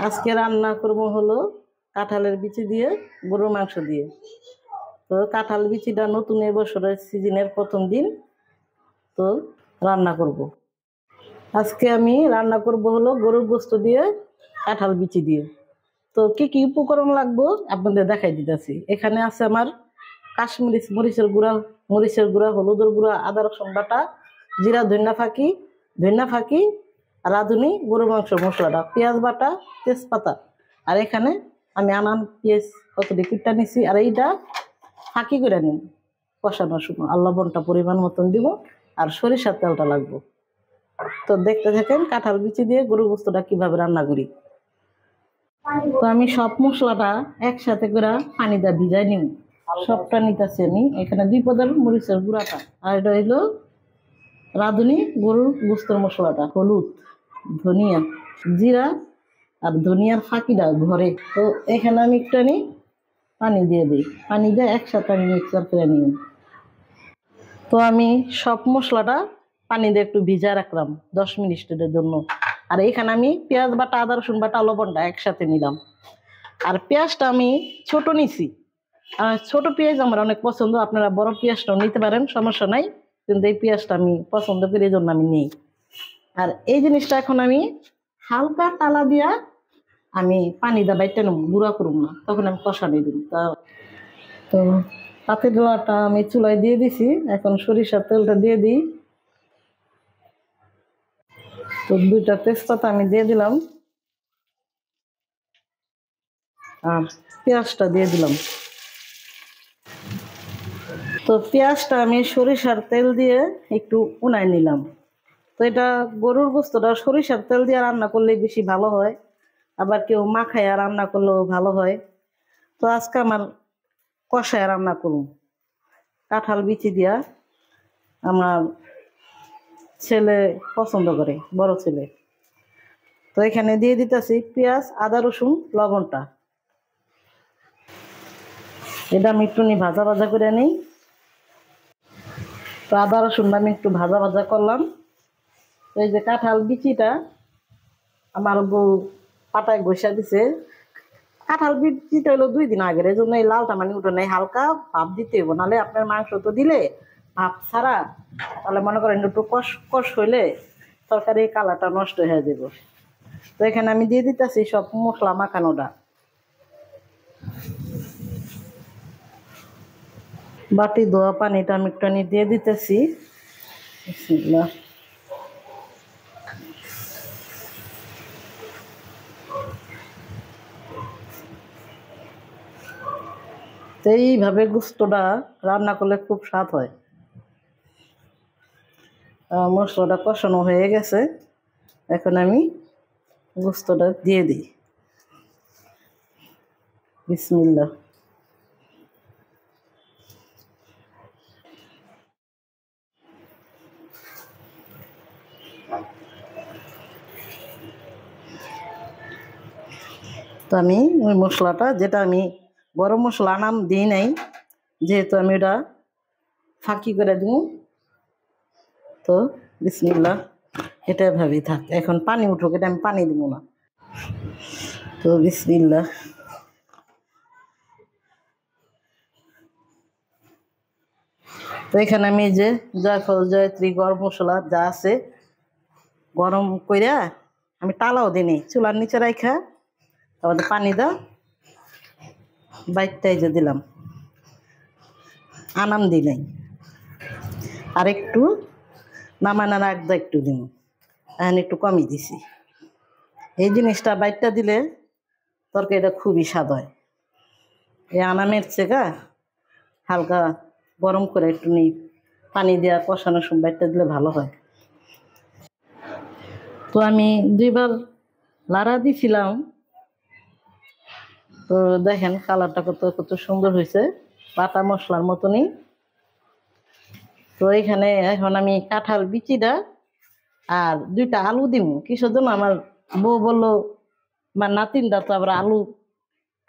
আজকে রান্না করব হলো কাঁঠালের বিচি দিয়ে গরুর মাংস দিয়ে। তো কাঁঠাল বিচিটা নতুন এবছরের সিজনের প্রথম দিন, তো রান্না করব। আজকে আমি রান্না করব হলো গরুর গোস্ত দিয়ে কাঁঠাল বিচি দিয়ে। তো কি কি উপকরণ লাগবে আপনাদের দেখাই দিতেছি। এখানে আছে আমার কাশ্মীরি মরিচের গুঁড়া, হলুদের গুঁড়া, আদা রসুন বাটা, জিরা ধনিয়া ফাঁকি, রাঁধুনি, গরুর মাংস মশলাটা, পেঁয়াজ বাটা, তেজপাতা। আর এখানে আমি আনান পেঁয়াজ কতটি কুটটা নিছি। আর এইটা ফাঁকি করে নিন কষানোর সময়, আর লবণটা পরিমাণ মতন দিব, আর সরিষার তেলটা লাগবে। তো দেখতে থাকেন কাঁঠাল বিচি দিয়ে গরুর গোস্তটা কিভাবে রান্না করি। তো আমি সব মশলাটা একসাথে করে পানি দিয়ে ভিজাই নিব। সবটা নিতেছি আমি। এখানে 2 পদের মরিচের গুঁড়াটা, আর এটা হইলো রাঁধুনি গরুর গোস্তের মশলাটা, হলুদ, ধনিয়া, জিরা আর ধনিয়ার ফাঁকিটা ঘরে। তো এখানে আমি একটু পানি দিয়ে দিই। পানি দিয়ে একসাথে আমি মিক্সার করে নিই। তো আমি সব মশলাটা পানি দিয়ে একটু ভিজা রাখলাম 10 মিনিটের জন্য। আর এখানে আমি পেঁয়াজ বাটা, আদা রসুন বাটা, লবণটা একসাথে নিলাম। আর পেঁয়াজটা আমি ছোট নিছি। ছোট পেঁয়াজ আমার অনেক পছন্দ, আপনারা বড় পেঁয়াজটাও নিতে পারেন, সমস্যা নাই। কিন্তু এই পেঁয়াজটা আমি পছন্দ করি, এই জন্য আমি নিই। আর এই জিনিসটা এখন আমি হালকা টালা দিয়া আমি পানি দা বাইটটা নেব, গুঁড়া করব না, তখন আমি কষানি দিই। তো পাতির ডলাটা আমি চুলায় দিয়ে দিছি। এখন সরিষার তেলটা দিয়ে দিই। তো 2টা তেজপাতা আমি দিয়ে দিলাম, আর পেঁয়াজটা দিয়ে দিলাম। তো পেঁয়াজটা আমি সরিষার তেল দিয়ে একটু উনাই নিলাম। তো এটা গরুর গোস্তটা সরিষার তেল দিয়ে রান্না করলে বেশি ভালো হয়, আবার কেউ মাখায়া রান্না করলেও ভালো হয়। তো আজকে আমার কষায় রান্না করুন কাঁঠাল বিচি দিয়া। আমার ছেলে পছন্দ করে, বড় ছেলে। তো এখানে দিয়ে দিতেছি পেঁয়াজ, আদা রসুন, লবণটা। এটা আমি একটু ভাজা ভাজা করে নিই। তো আদা রসুনটা আমি একটু ভাজা ভাজা করলাম। তো এই যে কাঁঠাল বিচিটা আমার বউ পাটায় ঘষা দিছে। কাঁঠাল বিচিটা হলো 2 দিন আগের, এই জন্য এই লালটা মানে উঠে নেই, হালকা ভাপ দিতে হইব। নাহলে আপনার মাংস তো দিলে ভাপ ছাড়া, তাহলে মনে করেন একটু কষ কষ হইলে তরকারি কালারটা নষ্ট হয়ে যাব। তো এখানে আমি দিয়ে দিতেছি সব মশলা মাখানোটা। বাটি ধোয়া পানিটা আমি একটু দিয়ে দিতেছি। বিসমিল্লাহ। তো এইভাবে গোস্তটা রান্না করলে খুব স্বাদ হয়। মশলাটা কষানো হয়ে গেছে, এখন আমি গোস্তটা দিয়ে দিই। বিসমিল্লাহ। তো আমি ওই মশলাটা, যেটা আমি গরম মশলা নাম দিই নাই, যেহেতু আমি ওটা ফাঁকি করে দিব। তো বিসমিল্লাহ, এটা ভাবেই থাক। এখন পানি উঠুক, এটা আমি পানি দিব না। তো বিসমিল্লাহ। তো এখানে আমি যে জয়ফল, জয়ত্রী, গরম মশলা যা আছে গরম কইরা আমি টালাও দিই, চুলার নিচে রাখা তারপর পানি দাও বাইকটাই যে দিলাম, আনাম দিই নাই। আর একটু নামানোর আগে একটু দিব, এখন একটু কমই দিছি। এই জিনিসটা বাইকটা দিলে তরকারিটা খুবই স্বাদ হয়। এই আনামের চেগা হালকা গরম করে একটু পানি দেওয়া কষানোর সময় বাইকটা দিলে ভালো হয়। তো আমি 2বার লাড়া দিছিলাম। তো দেখেন কালারটা কত কত সুন্দর হয়েছে, বাটা মশলার মতনই। তো এখানে এখন আমি কাঁঠাল বিচিটা আর 2টা আলু দিব। কিসের জন্য, আমার বউ বললো আমার নাতিনটা তো আবার আলু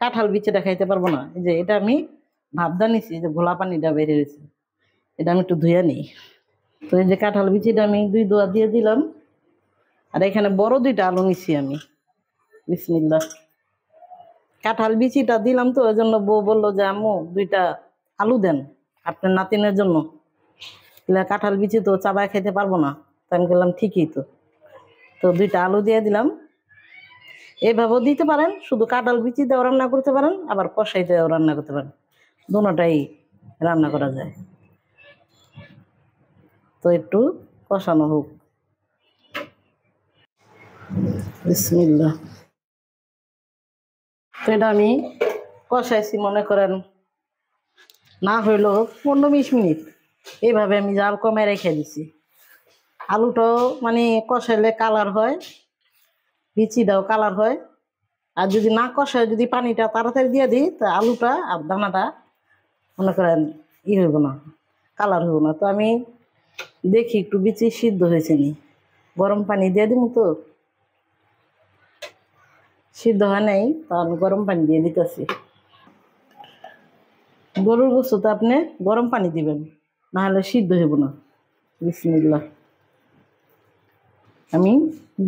কাঁঠাল বিচিটা খাইতে পারবো না। এই যে এটা আমি ভাবদা নিছি, যে ঘোলা পানিটা বেরিয়ে হয়েছে, এটা আমি একটু ধুয়ে নিই। তো এই যে কাঁঠাল বিচিটা আমি 2 দোয়া দিয়ে দিলাম। আর এখানে বড় 2টা আলু নিছি আমি, বিসমিল্লাহ। কাঁঠাল বিচিটা দিলাম তো, ওই জন্য বউ বললো যে আম্মু 2টা আলু দেন আপনার নাতিনের জন্য। কাঁঠাল বিচি তো চাবায় খেতে পারবো না, তাই আমি বললাম ঠিকই তো। তো 2টা আলু দিয়ে দিলাম। এইভাবেও দিতে পারেন, শুধু কাঁঠাল বিচি দিয়েও রান্না করতে পারেন, আবার কষাই দিয়েও রান্না করতে পারেন, দুটোটাই রান্না করা যায়। তো একটু কষানো হোক। বিসমিল্লাহ। তো এটা আমি কষাইছি মনে করেন না হইলো 15-20 মিনিট, এইভাবে আমি জাল কমে রেখে দিছি। আলুটাও মানে কষাইলে কালার হয়, বিচিটাও কালার হয়। আর যদি না কষায়, যদি পানিটা তাড়াতাড়ি দিয়ে দিই, তা আলুটা আর দানাটা মনে করেন হইব না, কালার হইব না। তো আমি দেখি একটু বিচি সিদ্ধ হয়েছে নি, গরম পানি দিয়ে দিব। তো সিদ্ধ হয় নাই, তো আমি গরম পানি দিয়ে দিতেছি। গরুর গোশত তো আপনি গরম পানি দিবেন, না হলে সিদ্ধ হইব না। বিসমিল্লাহ। আমি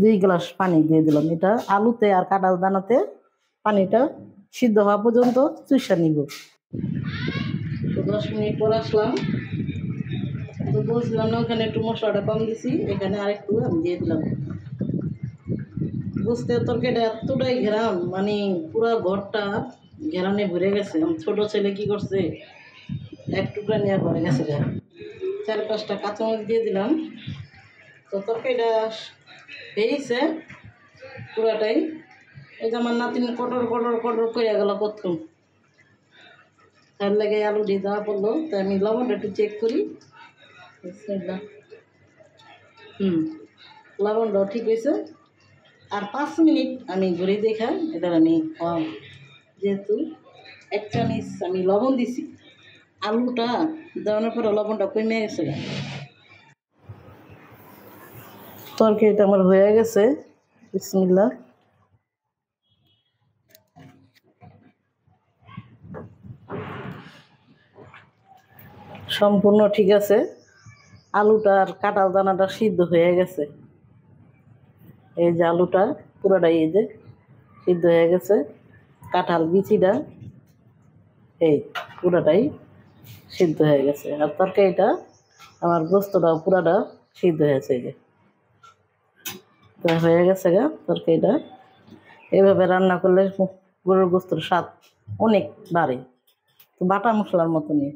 2 গ্লাস পানি দিয়ে দিলাম। এটা আলুতে আর কাঁঠাল দানাতে পানিটা সিদ্ধ হওয়া পর্যন্ত চুষা নিব। তো 10 মিনিট পর আসলাম, তো বলছিলাম না ওখানে একটু মশলাটা কম দিছি, এখানে আরেকটু আমি দিয়ে দিলাম। বুঝতে তরকারিটা এতটাই ঘেরান, মানে পুরো ঘরটা ঘেরানে ভরে গেছে। আমার ছোট ছেলে কি করছে, এক টুকরা নিয়ে ভরে গেছে। 4-5টা কাঁচামরিচ দিয়ে দিলাম। তো তরকারিটা পেয়েছে পুরাটাই। এই যে আমার নাতিন কটর কটর কটর করে গেল প্রথম, তার লাগে আলু দিয়ে দেওয়া পড়লো। তাই আমি লবণটা একটু চেক করি। লবণটাও ঠিক হয়েছে। আর 5 মিনিট আমি ঘুরে দেখা এটা আমি যেহেতু 1 চামচ আমি লবণ দিছি, আলুটা দেওয়ানোর পরে লবণটা কমে গেছে। তরকারিটা আমার হয়ে গেছে। বিসমিল্লাহ। সম্পূর্ণ ঠিক আছে, আলুটা আর কাঁঠাল দানাটা সিদ্ধ হয়ে গেছে। এই যে আলুটা পুরোটাই এই যে সিদ্ধ হয়ে গেছে, কাঁঠাল বিচিটা এই পুরোটাই সিদ্ধ হয়ে গেছে। আর তরকারিটা আমার গোস্তটাও পুরাটা সিদ্ধ হয়েছে। এই যে হয়ে গেছে গা তরকারিটা। এইভাবে রান্না করলে গরুর গোস্তর স্বাদ অনেক বাড়ে, তো বাটা মশলার মতনই।